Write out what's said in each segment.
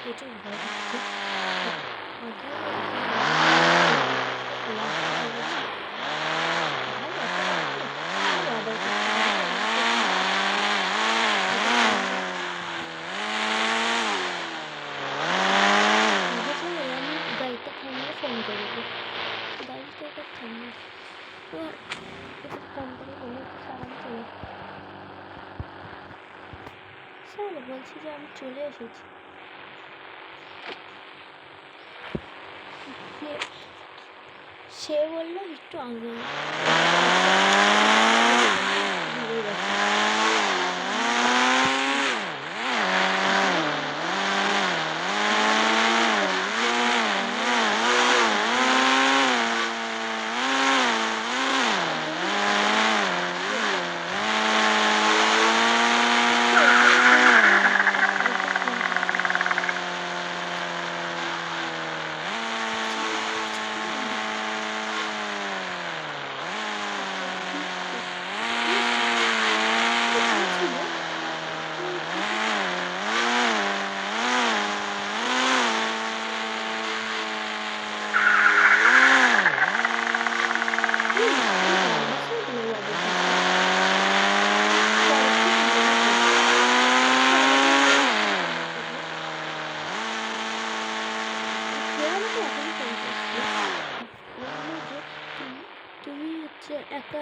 প্রচুর ভয় লাগছে। গাড়িটা থামিয়ে ফোন করবো। গাড়িটা এবার থামিয়ে এবার ফোন করে বলে সালাম চলে স্যার বলছি যে আমি চলে এসেছি। সে বললো একটু আগে একটা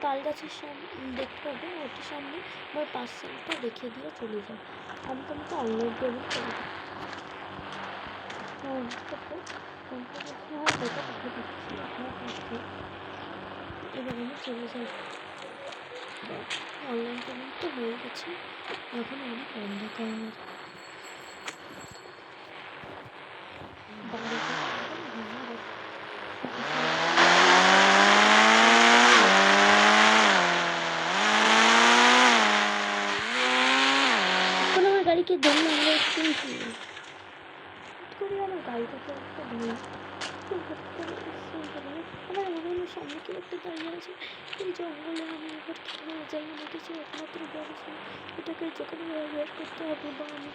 তাল গাছের সামনে দেখতে পাবে, ওটার সামনে আমার পার্সেলটা রেখে দিয়ে চলে যাও। আমি তোমাকে অনলাইন পেমেন্ট করে দেবো। এবার আমি চলে যাই। অনলাইন পেমেন্ট তো হয়ে গেছে, এখন অনেক অন্ধকার। এখন আমার গাড়িকে ধরলে আমরা করে আমার গাড়িটাকে একটা ধরি। আমার মনে হলো সামনে কেউ একটা দাঁড়িয়ে আছে। এই জঙ্গলে আমি এবার কীভাবে যাই, আমার কিছু একমাত্র ব্যবস্থা এটাকে যেখানে বের করতে হবে বা আমি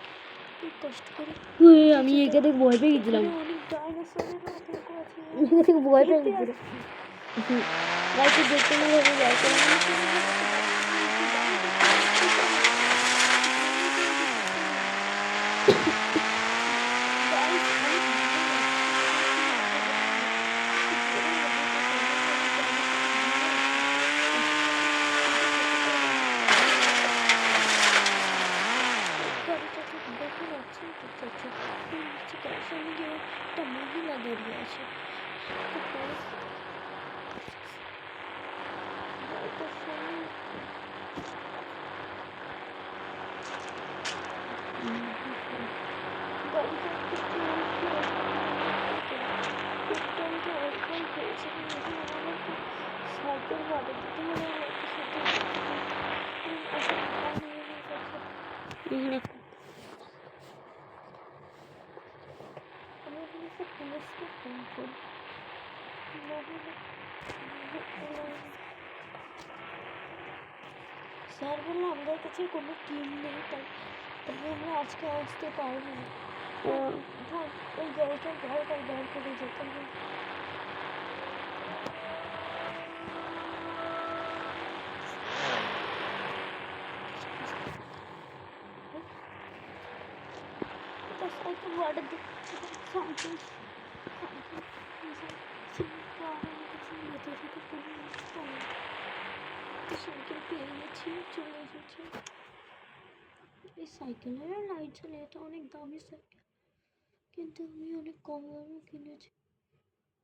খুব কষ্ট করে। আমি এখানে ভয় পেয়ে গেছিলাম, অনেক ডাইনোসরের আতঙ্ক আছে, ভয় পেয়ে গেছিলাম। গাড়িতে দেখতে না হবে গাড়িতে সামনে গিয়ে একটা মহিলা দাঁড়িয়ে আছে। স্যার বললো আমাদের কাছে কোনো টিম নেই, তাই আমরা আজকে আসতে পারবো না। ওই গাড়িটার ঘরটাই বের করে যেতে হবে। সাইকেল পেয়ে গেছি, চলে এসেছি। এই সাইকেলের লাইট জ্বলে, এটা অনেক দামি সাইকেল, কিন্তু আমি অনেক কম দামে কিনেছি।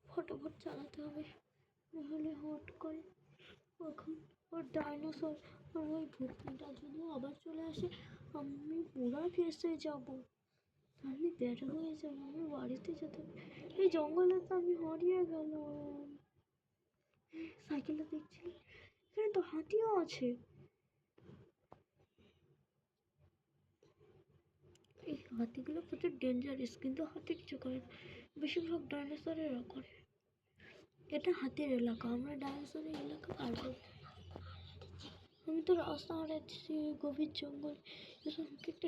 ফটাফট চালাতে হবে, নাহলে হট করে এখন ওর ডাইনোসর আর ওই ভূতটা যদি আবার চলে আসে আমি পুরা ফেসে যাব। আমি বের হয়ে যাব, আমি বাড়িতে যেতে হবে। এই জঙ্গলে তো আমি হারিয়ে গেলাম। সাইকেলটা দেখছি, এখানে তো হাতিও আছে। এই হাতিগুলো প্রচুর ডেঞ্জারাস, কিন্তু হাতি কিছু করে না, বেশিরভাগ ডাইনোসরেরা করে। এটা হাতির এলাকা, আমরা ডাইনোসরের এলাকা পার করব। আমি তো রাস্তা হারাচ্ছি গভীর জঙ্গল। এখান থেকে একটা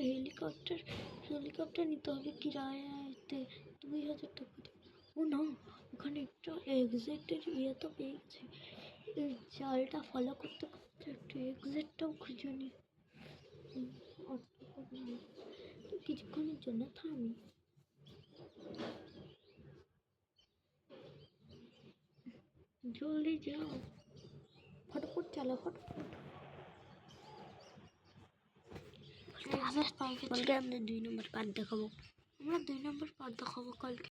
হেলিকপ্টার নিতে হবে কিরায়াতে 2000 টাকা দিয়ে। ও না, ওখানে একটা এক্সিটের ইয়ে তো পেয়ে গেছে। এই জালটা ফলো করতে করতে একটু এক্সিটটাও খুঁজে নি। কিছুক্ষণের জন্য থামি। জলদি যাও, ফটাফট চালা, ফটাফট। আমরা 2 নম্বর পার্ট দেখাবো কালকে।